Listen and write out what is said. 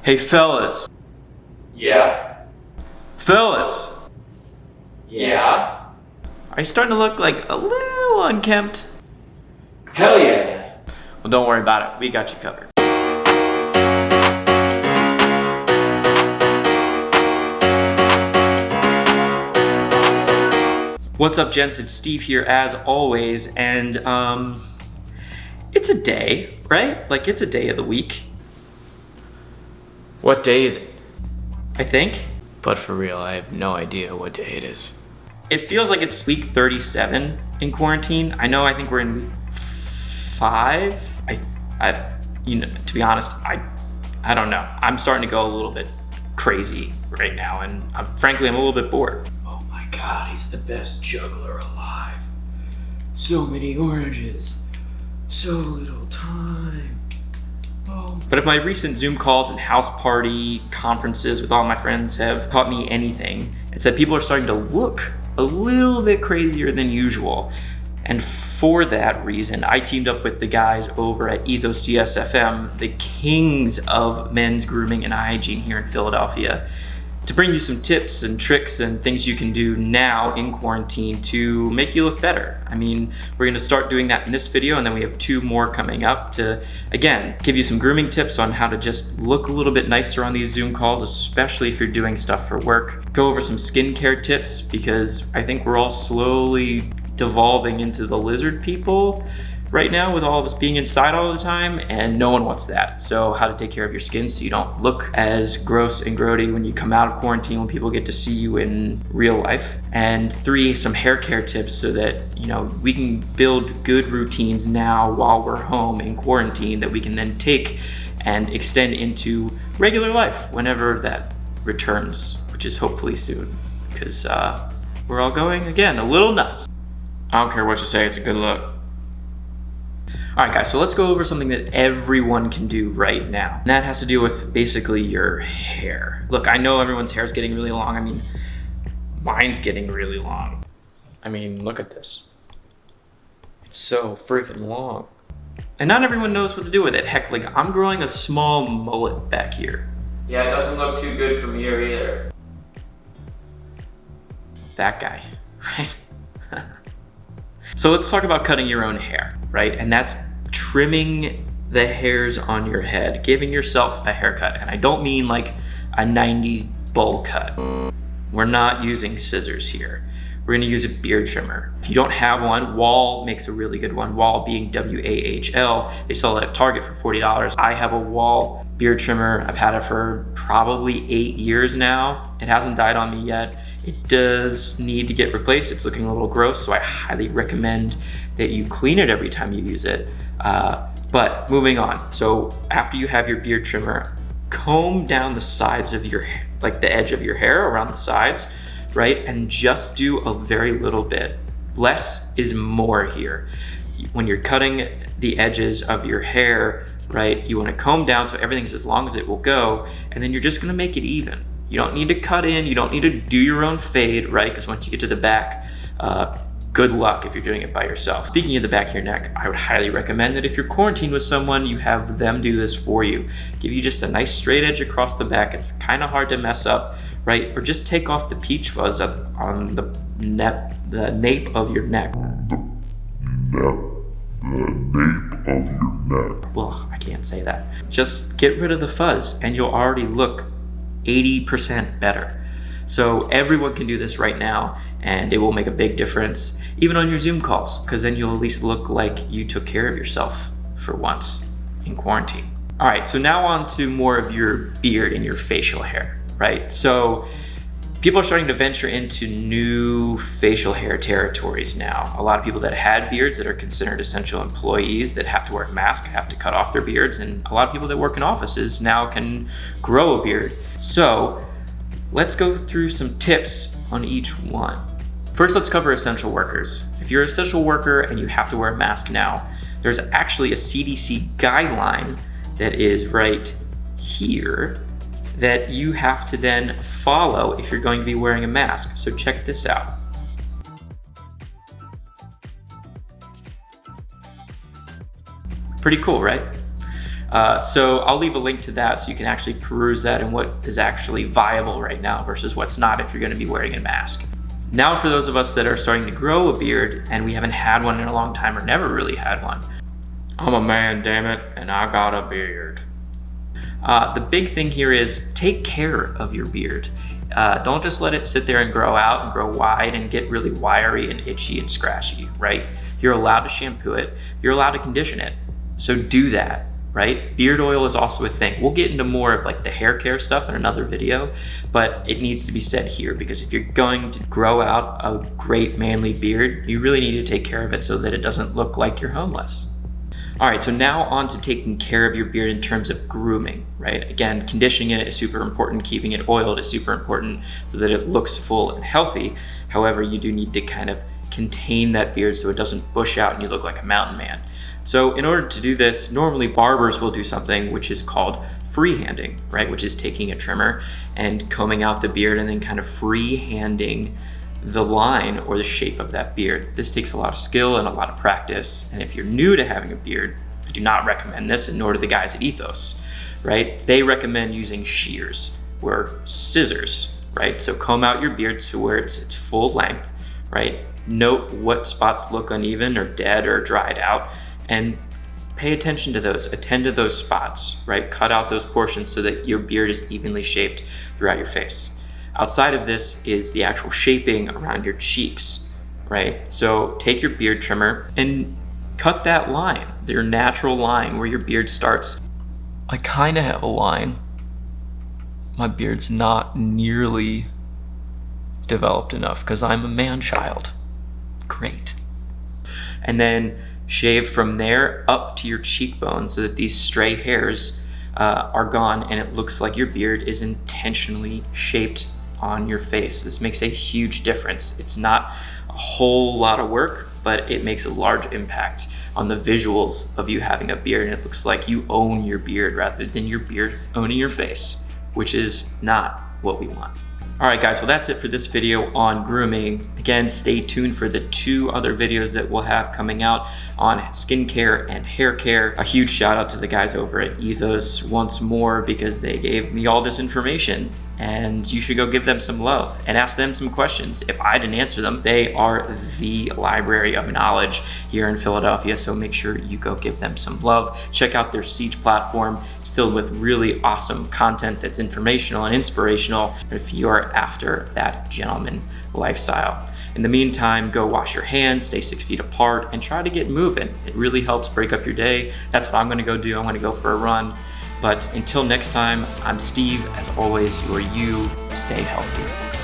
Hey fellas. Yeah. Fellas. Yeah. Are you starting to look like a little unkempt? Hell yeah. Well, don't worry about it. We got you covered. What's up, gents? It's Steve here as always, and it's a day, right? Like, it's a day of the week. What day is it? I think. But for real, I have no idea what day it is. It feels like it's week 37 in quarantine. I think we're in week 5. To be honest, I don't know. I'm starting to go a little bit crazy right now, and frankly, I'm a little bit bored. Oh my god, he's the best juggler alive. So many oranges, so little time. Oh. But if my recent Zoom calls and house party conferences with all my friends have taught me anything, it's that people are starting to look a little bit crazier than usual. And for that reason, I teamed up with the guys over at Ethos GSFM, the kings of men's grooming and hygiene here in Philadelphia, to bring you some tips and tricks and things you can do now in quarantine to make you look better. I mean, we're gonna start doing that in this video, and then we have 2 more coming up to, again, give you some grooming tips on how to just look a little bit nicer on these Zoom calls, especially if you're doing stuff for work. Go over some skincare tips, because I think we're all slowly devolving into the lizard people right now with all of us being inside all the time, and no one wants that. So how to take care of your skin so you don't look as gross and grody when you come out of quarantine, when people get to see you in real life. And 3, some hair care tips so that, we can build good routines now while we're home in quarantine that we can then take and extend into regular life whenever that returns, which is hopefully soon, because we're all going, again, a little nuts. I don't care what you say, it's a good look. All right, guys, so let's go over something that everyone can do right now. And that has to do with basically your hair. Look, I know everyone's hair is getting really long. I mean, mine's getting really long. I mean, look at this. It's so freaking long. And not everyone knows what to do with it. Heck, like, I'm growing a small mullet back here. Yeah, it doesn't look too good for me here either. That guy, right? So let's talk about cutting your own hair, right? And that's trimming the hairs on your head, giving yourself a haircut. And I don't mean like a 90s bowl cut. We're not using scissors here. We're gonna use a beard trimmer. If you don't have one, Wahl makes a really good one. Wahl being W-A-H-L. They sell it at Target for $40. I have a Wahl beard trimmer. I've had it for probably 8 years now. It hasn't died on me yet. It does need to get replaced. It's looking a little gross, so I highly recommend that you clean it every time you use it. But moving on. So after you have your beard trimmer, comb down the sides of your hair, like the edge of your hair around the sides, right? And just do a very little bit. Less is more here. When you're cutting the edges of your hair, right, you wanna comb down so everything's as long as it will go, and then you're just gonna make it even. You don't need to cut in, you don't need to do your own fade, right? Because once you get to the back, good luck if you're doing it by yourself. Speaking of the back of your neck, I would highly recommend that if you're quarantined with someone, you have them do this for you. Give you just a nice straight edge across the back. It's kind of hard to mess up, right? Or just take off the peach fuzz on the nape of your neck. Well, I can't say that. Just get rid of the fuzz and you'll already look 80% better. So everyone can do this right now, and it will make a big difference, even on your Zoom calls, because then you'll at least look like you took care of yourself for once in quarantine. All right, so now on to more of your beard and your facial hair, right? So people are starting to venture into new facial hair territories now. A lot of people that had beards that are considered essential employees that have to wear a mask have to cut off their beards, and a lot of people that work in offices now can grow a beard. So let's go through some tips on each one. First, let's cover essential workers. If you're an essential worker and you have to wear a mask now, there's actually a CDC guideline that is right here that you have to then follow if you're going to be wearing a mask. So check this out. Pretty cool, right? So I'll leave a link to that so you can actually peruse that and what is actually viable right now versus what's not if you're gonna be wearing a mask. Now for those of us that are starting to grow a beard and we haven't had one in a long time or never really had one. I'm a man, damn it, and I got a beard. The big thing here is take care of your beard. Don't just let it sit there and grow out and grow wide and get really wiry and itchy and scratchy, right? You're allowed to shampoo it. You're allowed to condition it. So do that, right? Beard oil is also a thing. We'll get into more of like the hair care stuff in another video, but it needs to be said here because if you're going to grow out a great manly beard, you really need to take care of it so that it doesn't look like you're homeless. All right, so now on to taking care of your beard in terms of grooming, right? Again, conditioning it is super important, keeping it oiled is super important so that it looks full and healthy. However, you do need to kind of contain that beard so it doesn't bush out and you look like a mountain man. So in order to do this, normally barbers will do something which is called freehanding, right? Which is taking a trimmer and combing out the beard and then kind of freehanding the line or the shape of that beard. This takes a lot of skill and a lot of practice. And if you're new to having a beard, I do not recommend this, and nor do the guys at Ethos, right? They recommend using shears or scissors, right? So comb out your beard to where it's full length, right? Note what spots look uneven or dead or dried out and pay attention to those, attend to those spots, right? Cut out those portions so that your beard is evenly shaped throughout your face. Outside of this is the actual shaping around your cheeks, right? So take your beard trimmer and cut that line, your natural line where your beard starts. I kind of have a line. My beard's not nearly developed enough because I'm a man-child. Great. And then shave from there up to your cheekbone so that these stray hairs are gone and it looks like your beard is intentionally shaped on your face. This makes a huge difference. It's not a whole lot of work, but it makes a large impact on the visuals of you having a beard, and it looks like you own your beard rather than your beard owning your face, which is not what we want. All right, guys, well, that's it for this video on grooming. Again, stay tuned for the 2 other videos that we'll have coming out on skincare and hair care. A huge shout out to the guys over at Ethos once more because they gave me all this information, and you should go give them some love and ask them some questions. If I didn't answer them, they are the library of knowledge here in Philadelphia, so make sure you go give them some love. Check out their Siege platform. Filled with really awesome content that's informational and inspirational if you are after that gentleman lifestyle. In the meantime, go wash your hands, stay 6 feet apart, and try to get moving. It really helps break up your day. That's what I'm gonna go do. I'm gonna go for a run. But until next time, I'm Steve. As always, you are you. Stay healthy.